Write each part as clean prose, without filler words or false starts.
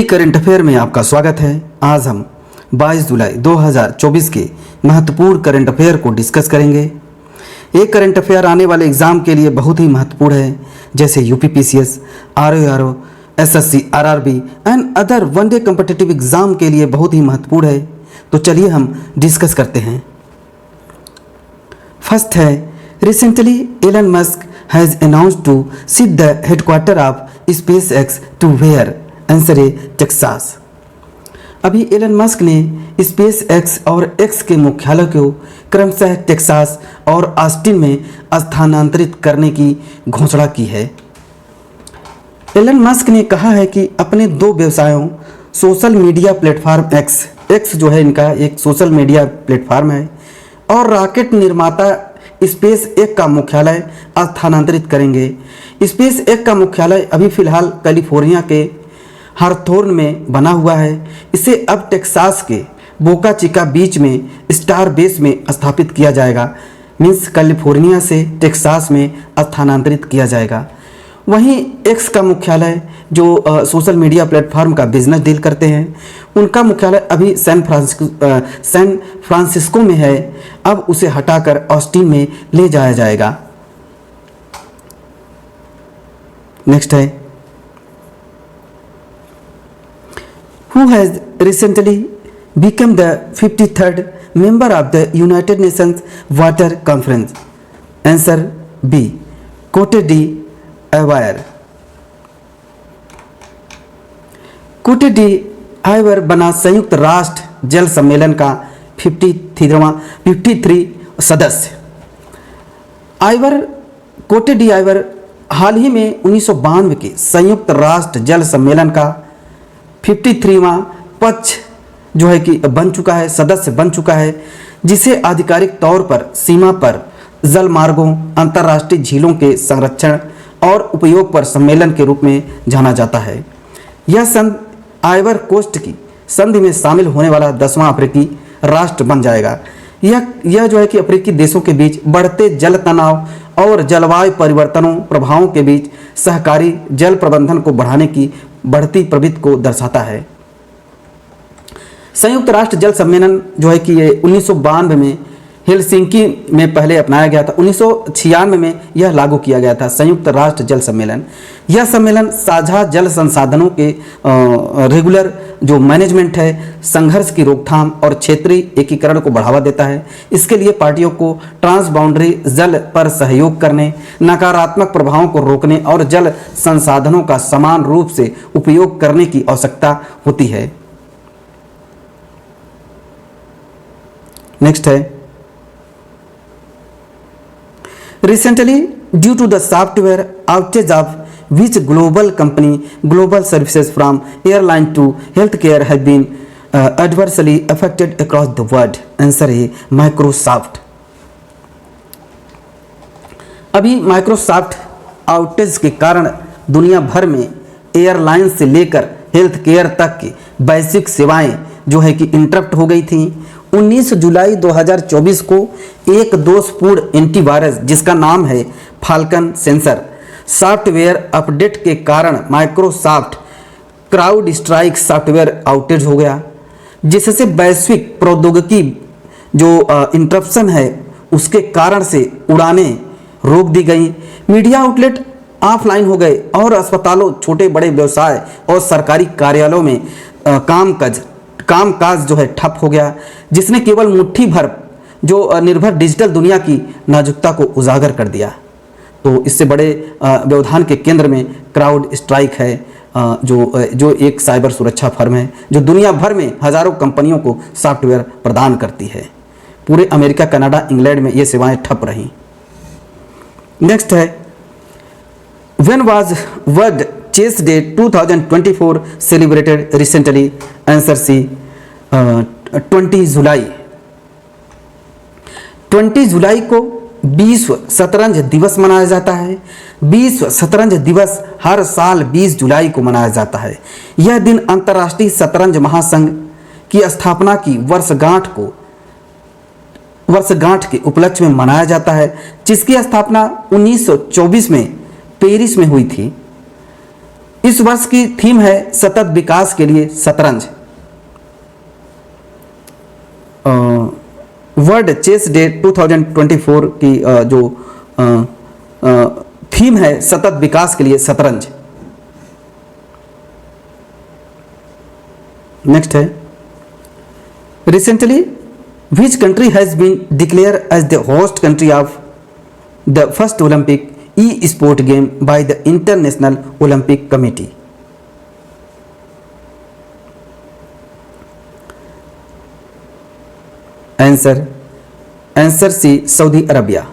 Current affair में आपका स्वागत है। आज हम 22 जुलाई 2024 के महत्वपूर्ण करंट अफेयर को डिस्कस करेंगे। एक करंट अफेयर आने वाले एग्जाम के लिए बहुत ही महत्वपूर्ण है, जैसे UPPCS, RORO, SSC, RRB and other one day competitive exam के लिए बहुत ही महत्वपूर्ण है। तो चलिए हम डिस्कस करते हैं। फर्स्ट है, recently Elon Musk has announced to shift the headquarter of SpaceX to where? Answer है टेक्सास। अभी एलन मस्क ने स्पेस एक्स और एक्स के मुख्यालय को क्रमशः टेक्सास और ऑस्टिन में स्थानांतरित करने की घोषणा की है। एलन मस्क ने कहा है कि अपने दो व्यवसायों सोशल मीडिया प्लेटफॉर्म एक्स जो है इनका एक सोशल मीडिया प्लेटफॉर्म है, और रॉकेट निर्माता स्पेस एक्स का मुख्यालय स्थानांतरित करेंगे। स्पेस एक्स का मुख्यालय अभी फिलहाल कैलिफोर्निया के हार्थोर्न में बना हुआ है। इसे अब टेक्सास के बोका चिका बीच में स्टार बेस में स्थापित किया जाएगा। मीन्स कैलिफोर्निया से टेक्सास में स्थानांतरित किया जाएगा। वहीं एक्स का मुख्यालय जो सोशल मीडिया प्लेटफॉर्म का बिजनेस डील करते हैं, उनका मुख्यालय अभी सैन फ्रांसिस्को में है। अब उसे हटाकर ऑस्टिन में ले जाया जाएगा। नेक्स्ट है, who has recently become the 53rd member of the United Nations Water Conference? Answer B. Cote d'Ivoire. कोटे d'Ivoire बना संयुक्त राष्ट्र जल सम्मेलन का 53 सदस्य। कोटे d'Ivoire हाल ही में 1992 के संयुक्त राष्ट्र जल सम्मेलन का 53वां पक्ष जो है कि बन चुका है, सदस्य बन चुका है, जिसे आधिकारिक तौर पर सीमा पर जल मार्गों, अंतर्राष्ट्रीय झीलों के संरक्षण और उपयोग पर सम्मेलन के रूप में जाना जाता है। यह संधि आइवर कोस्ट की संधि में शामिल होने वाला 10वां अफ्रीकी राष्ट्र बन जाएगा। यह जो है कि अफ्रीकी देशों के बीच बढ़ते जल तनाव और जलवायु परिवर्तनों प्रभावों के बीच सहकारी जल प्रबंधन को बढ़ाने की बढ़ती प्रवृत्ति को दर्शाता है। संयुक्त राष्ट्र जल सम्मेलन जो है कि ये 1992 में हेलसिंकी में पहले अपनाया गया था। 1996 में यह लागू किया गया था, संयुक्त राष्ट्र जल सम्मेलन। यह सम्मेलन साझा जल संसाधनों के रेगुलर जो मैनेजमेंट है, संघर्ष की रोकथाम और क्षेत्रीय एकीकरण को बढ़ावा देता है। इसके लिए पार्टियों को ट्रांसबाउंड्री जल पर सहयोग करने, नकारात्मक प्रभावों को रोकने और जल संसाधनों का समान रूप से उपयोग करने की आवश्यकता होती है। नेक्स्ट है, recently due to the software outage of which global company global services from airline to healthcare have been adversely affected across the world? Answer है Microsoft। अभी माइक्रोसॉफ्ट आउटेज के कारण दुनिया भर में एयरलाइन से लेकर हेल्थ केयर तक की वैश्विक सेवाएं जो है कि इंटरप्ट हो गई थी। 19 जुलाई 2024 को एक दोषपूर्ण एंटीवायरस जिसका नाम है फाल्कन सेंसर सॉफ्टवेयर अपडेट के कारण Microsoft crowd strike software outage हो गया, जिससे वैश्विक प्रौद्योगिकी जो इंटरप्शन है उसके कारण से उड़ानें रोक दी गई। मीडिया आउटलेट ऑफलाइन हो गए और अस्पतालों, छोटे बड़े व्यवसाय और सरकारी कार्यालयों में कामकाज जो है ठप हो गया, जिसने केवल मुट्ठी भर जो निर्भर डिजिटल दुनिया की नाजुकता को उजागर कर दिया। तो इससे बड़े व्यवधान के केंद्र में क्राउड स्ट्राइक है, जो एक साइबर सुरक्षा फर्म है जो दुनिया भर में हजारों कंपनियों को सॉफ्टवेयर प्रदान करती है। पूरे अमेरिका, कनाडा, इंग्लैंड में ये सेवाएं ठप रहीं। नेक्स्ट है, when was world chess day 2024 celebrated recently? Answer C 20 July. 20 जुलाई को विश्व शतरंज दिवस मनाया जाता है। विश्व शतरंज दिवस हर साल 20 जुलाई को मनाया जाता है। यह दिन अंतर्राष्ट्रीय शतरंज महासंघ की स्थापना की वर्षगांठ के उपलक्ष्य में मनाया जाता है, जिसकी स्थापना 1924 में पेरिस में हुई थी। इस वर्ष की थीम है सतत विकास के लिए शतरंज। वर्ल्ड चेस डे 2024 की जो थीम है सतत विकास के लिए शतरंज। नेक्स्ट है, recently which country has been declare as the host country of the first Olympic esport game by the International Olympic Committee. Answer c, Saudi Arabia.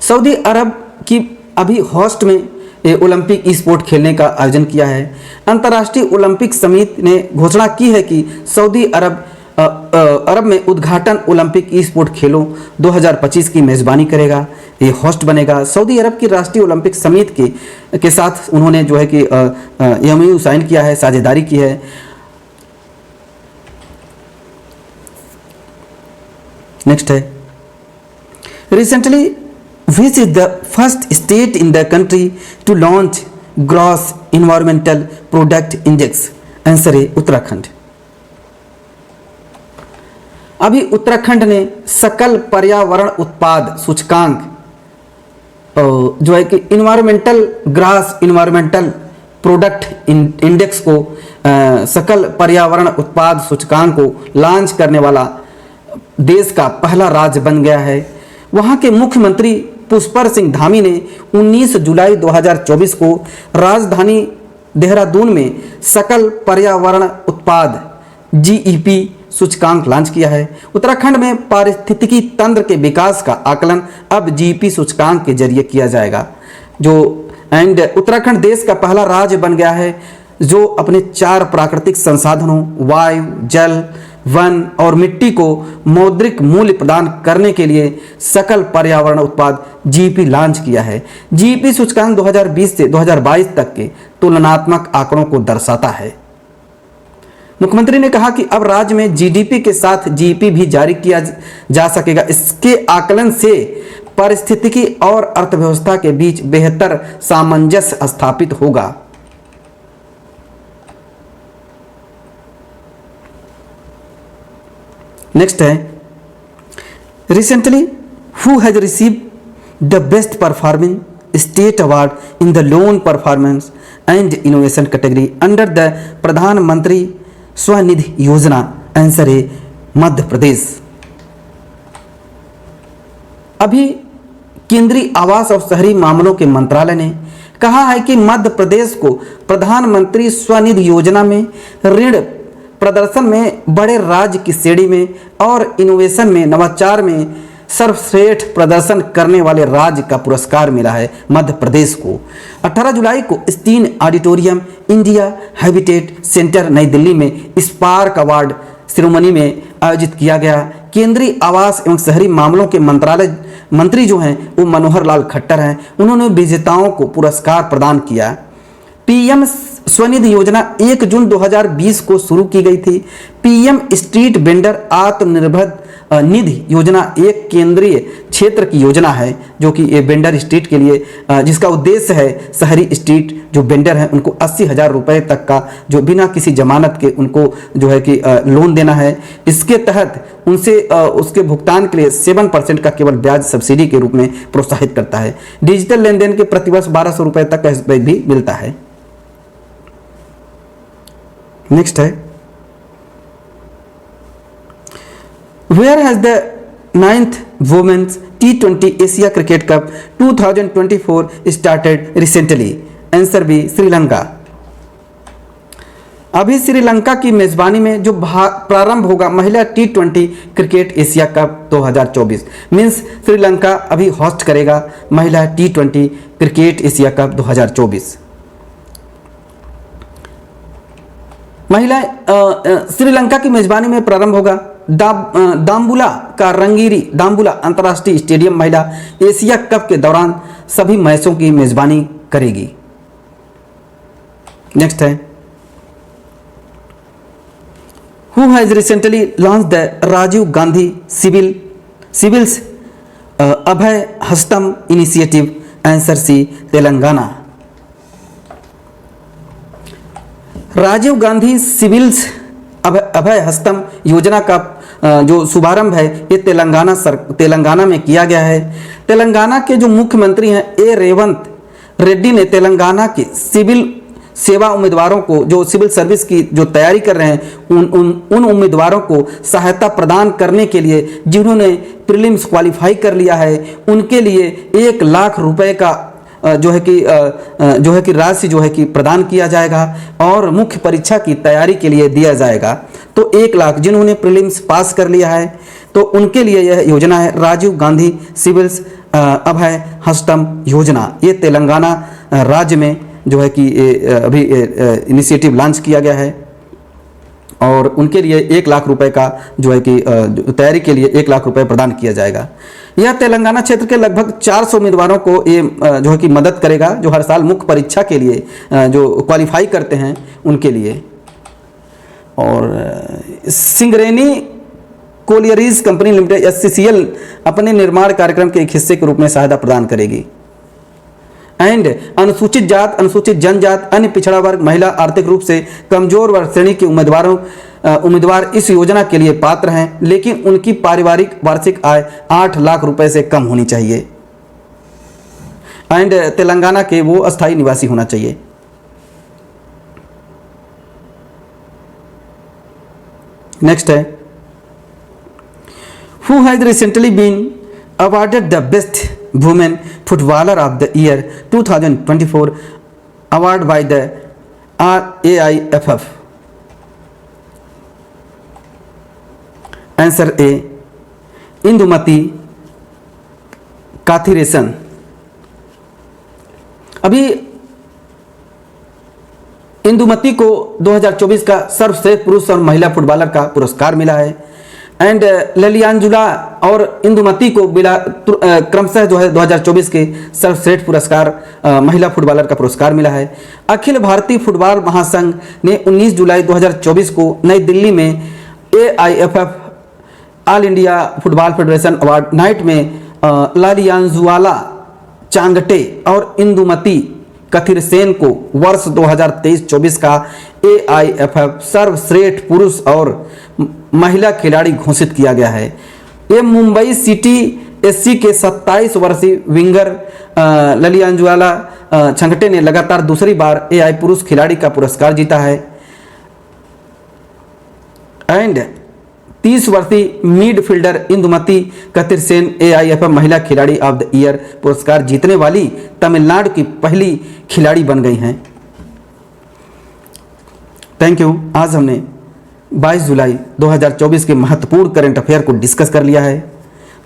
Saudi Arab की अभी होस्ट में Olympic ई sport खेलने का आयोजन किया है। अंतर्राष्ट्रीय Olympic समिति ने घोषणा की है कि सऊदी अरब में उद्घाटन ओलंपिक ई स्पोर्ट खेलों 2025 की मेज़बानी करेगा, ये होस्ट बनेगा। सऊदी अरब की राष्ट्रीय ओलंपिक समिति के साथ उन्होंने जो है कि एमओयू साइन किया है, साझेदारी की है। नेक्स्ट है, recently which is the first state in the country to launch gross environmental product index. Answer है उत्तराखंड। अभी उत्तराखंड ने सकल पर्यावरण उत्पाद सूचकांक जो है कि ग्रास इन्वायरमेंटल प्रोडक्ट इंडेक्स को सकल पर्यावरण उत्पाद सूचकांक को लॉन्च करने वाला देश का पहला राज्य बन गया है। वहां के मुख्यमंत्री पुष्पर सिंह धामी ने 19 जुलाई 2024 को राजधानी देहरादून में सकल पर्यावरण उत्पाद जीईपी सूचकांक लॉन्च किया है। उत्तराखंड में पारिस्थितिकी तंत्र के विकास का आकलन अब जीईपी सूचकांक के जरिए किया जाएगा। उत्तराखंड देश का पहला राज्य बन गया है जो अपने 4 प्राकृतिक संसाधनों वायु, जल, वन और मिट्टी को मौद्रिक मूल्य प्रदान करने के लिए सकल पर्यावरण उत्पाद जीईपी लॉन्च किया है। जीईपी सूचकांक 2020 से 2022 तक के तुलनात्मक आंकड़ों को दर्शाता है। मुख्यमंत्री ने कहा कि अब राज्य में जीडीपी के साथ जीईपी भी जारी किया जा सकेगा। इसके आकलन से पारिस्थितिकी और अर्थव्यवस्था के बीच बेहतर सामंजस्य स्थापित होगा। नेक्स्ट है, recently who has received the best performing state award in the loan performance and innovation category under the प्रधानमंत्री स्वनिधि योजना। आंसर है मध्य प्रदेश। अभी केंद्रीय आवास और शहरी मामलों के मंत्रालय ने कहा है कि मध्य प्रदेश को प्रधानमंत्री स्वनिधि योजना में ऋण प्रदर्शन में बड़े राज्य की श्रेणी में और इनोवेशन में नवाचार में सर्वश्रेष्ठ प्रदर्शन करने वाले राज्य का पुरस्कार मिला है मध्य प्रदेश को। 18 जुलाई को Stein auditorium India Habitat Centre New Delhi में स्पार्क अवार्ड सेरेमनी में आयोजित किया गया। केंद्रीय आवास एवं शहरी मामलों के मंत्रालय मंत्री जो हैं वो मनोहर लाल खट्टर हैं। उन्होंने विजेताओं को पुरस्कार प्रदान किया। पीएम स्वनिधि योजना 1 जून 2020 को शुरू की गई थी। PM street vendor Atmanirbhar Nidhi योजना एक केंद्रीय क्षेत्र की योजना है जो कि ये वेंडर स्ट्रीट के लिए जिसका उद्देश्य है शहरी स्ट्रीट जो वेंडर हैं उनको 80,000 रुपये तक का जो बिना किसी जमानत के उनको जो है कि लोन देना है। इसके तहत उनसे उसके भुगतान के लिए 7% का केवल ब्याज सब्सिडी के रूप में प्रोत्साहित करता है। डिजिटल लेन देन के प्रतिवर्ष 1200 रुपये तक कैशबैक भी मिलता है। नेक्स्ट है, where has the 9th women's T20 Asia cricket cup 2024 started recently. Answer B, Sri Lanka. अभी श्रीलंका की मेजबानी में जो प्रारंभ होगा महिला T20 cricket Asia cup 2024 means Sri Lanka अभी होस्ट करेगा महिला T20 क्रिकेट एशिया कप 2024। महिला श्रीलंका की मेजबानी में प्रारंभ होगा दाम्बुला का रंगीरी दाम्बुला अंतर्राष्ट्रीय स्टेडियम महिला एशिया कप के दौरान सभी मैचों की मेजबानी करेगी। नेक्स्ट है, who has recently launch the Rajiv Gandhi civils Abhay Hastam initiative. Answer c, Telangana. Rajiv Gandhi civils Abhay Hastam योजना का जो शुभारंभ है ये तेलंगाना में किया गया है। तेलंगाना के जो मुख्यमंत्री हैं ए रेवंत रेड्डी ने तेलंगाना के सिविल सेवा उम्मीदवारों को जो सिविल सर्विस की जो तैयारी कर रहे हैं उन उम्मीदवारों को सहायता प्रदान करने के लिए जिन्होंने प्रीलिम्स क्वालिफाई कर लिया है उनके लिए 1 लाख रुपए का जो है कि राशि जो है कि प्रदान किया जाएगा और मुख्य परीक्षा की तैयारी के लिए दिया जाएगा। तो 1 लाख जिन्होंने प्रीलिम्स पास कर लिया है तो उनके लिए यह योजना है राजीव गांधी सिविल्स अभय हस्तम योजना। ये तेलंगाना राज्य में जो है कि अभी इनिशिएटिव लॉन्च किया गया है और उनके लिए 1 लाख रुपए का जो है कि तैयारी के लिए 1 लाख रुपए प्रदान किया जाएगा। यह तेलंगाना क्षेत्र के लगभग 400 उम्मीदवारों को ये जो है कि मदद करेगा जो हर साल मुख्य परीक्षा के लिए जो क्वालिफाई करते हैं उनके लिए। और Singareni collieries company limited SCCL अपने निर्माण कार्यक्रम के एक हिस्से के रूप में सहायता प्रदान करेगी। एंड अनुसूचित जात, अनुसूचित जनजात, अन्य पिछड़ा वर्ग, महिला, आर्थिक रूप से कमजोर वर्ग श्रेणी के उम्मीदवार इस योजना के लिए पात्र हैं, लेकिन उनकी पारिवारिक वार्षिक आय 8 लाख रुपए से कम होनी चाहिए एंड तेलंगाना के वो अस्थायी निवासी होना चाहिए। नेक्स्ट है who has recently been awarded the best women footballer of the year 2024 award by the AIFF। Answer a Indumathi Kathiresan. अभी इंदुमती को 2024 का सर्वश्रेष्ठ पुरुष और महिला फुटबॉलर का पुरस्कार मिला है एंड ललियांजुला और इंदुमती को क्रमशः जो है 2024 के सर्वश्रेष्ठ पुरस्कार महिला फुटबॉलर का पुरस्कार मिला है। अखिल भारतीय फुटबॉल महासंघ ने 19 जुलाई 2024 को नई दिल्ली में AIFF all India football federation award night में ललियांजुला चांगटे और इंदुमती कथिरसेन को वर्ष 2023-24 का AIFF सर्वश्रेष्ठ पुरुष और महिला खिलाड़ी घोषित किया गया है। ये मुंबई सिटी SC के 27 वर्षीय विंगर ललियांजुला छंगटे ने लगातार दूसरी बार AI पुरुष खिलाड़ी का पुरस्कार जीता है एंड 30 वर्षीय मिडफील्डर इंदुमती कथिरसेन AIFF महिला खिलाड़ी ऑफ द ईयर पुरस्कार जीतने वाली तमिलनाडु की पहली खिलाड़ी बन गई हैं। Thank you. आज हमने 22 जुलाई 2024 के महत्वपूर्ण करंट अफेयर को डिस्कस कर लिया है,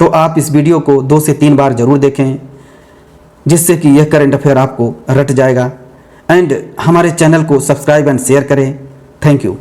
तो आप इस वीडियो को 2 से 3 बार जरूर देखें जिससे कि यह करंट अफेयर आपको रट जाएगा एंड हमारे चैनल को सब्सक्राइब एंड शेयर करें। Thank you.